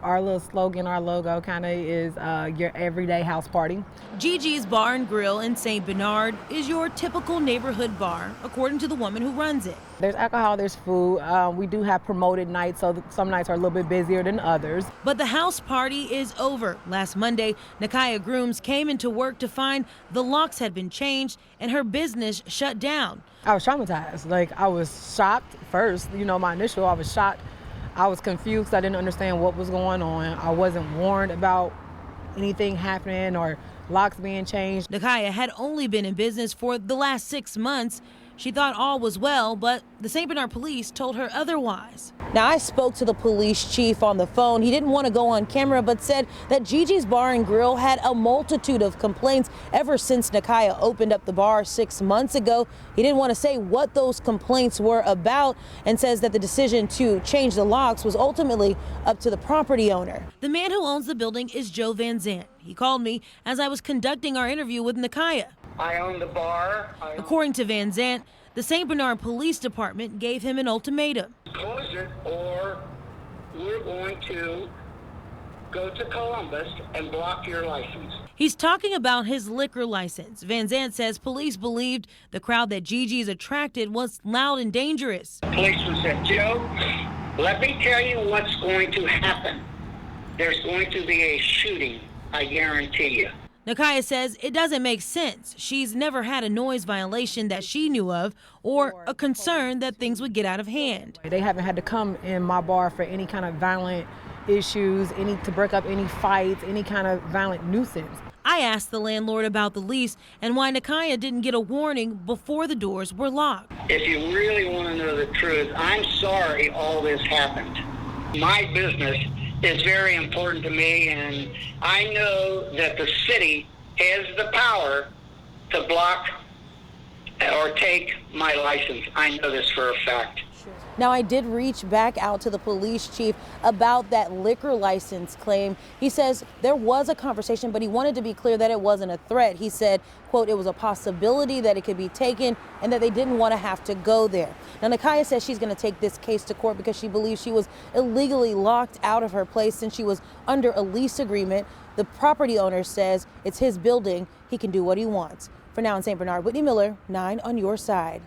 Our little slogan, our logo kind of is your everyday house party. Gigi's Bar and Grill in St. Bernard is your typical neighborhood bar, according to the woman who runs it. There's alcohol, there's food. We do have promoted nights, so some nights are a little bit busier than others. But the house party is over. Last Monday, Nakaya Grooms came into work to find the locks had been changed and her business shut down. I was traumatized. Like, I was shocked first. I was shocked. I was confused. I didn't understand what was going on. I wasn't warned about anything happening or locks being changed. Nakaya had only been in business for the last 6 months. She thought all was well, but the St. Bernard police told her otherwise. Now, I spoke to the police chief on the phone. He didn't want to go on camera, but said that Gigi's Bar and Grill had a multitude of complaints ever since Nakaya opened up the bar 6 months ago. He didn't want to say what those complaints were about and says that the decision to change the locks was ultimately up to the property owner. The man who owns the building is Joe Van Zant. He called me as I was conducting our interview with Nakaya. I own the bar. According to Van Zant, the St. Bernard Police Department gave him an ultimatum. Close it or we're going to go to Columbus and block your license. He's talking about his liquor license. Van Zant says police believed the crowd that Gigi's attracted was loud and dangerous. The policeman said, Joe, let me tell you what's going to happen. There's going to be a shooting, I guarantee you. Nakaya says it doesn't make sense. She's never had a noise violation that she knew of or a concern that things would get out of hand. They haven't had to come in my bar for any kind of violent issues, to break up any fights, any kind of violent nuisance. I asked the landlord about the lease and why Nakaya didn't get a warning before the doors were locked. If you really want to know the truth, I'm sorry all this happened. My business is very important to me, and I know that the city has the power to block or take my license. I know this for a fact. Now, I did reach back out to the police chief about that liquor license claim. He says there was a conversation, but he wanted to be clear that it wasn't a threat. He said, quote, it was a possibility that it could be taken and that they didn't want to have to go there. Now, Nakaya says she's going to take this case to court because she believes she was illegally locked out of her place since she was under a lease agreement. The property owner says it's his building. He can do what he wants. For now in St. Bernard, Whitney Miller, 9 on your side.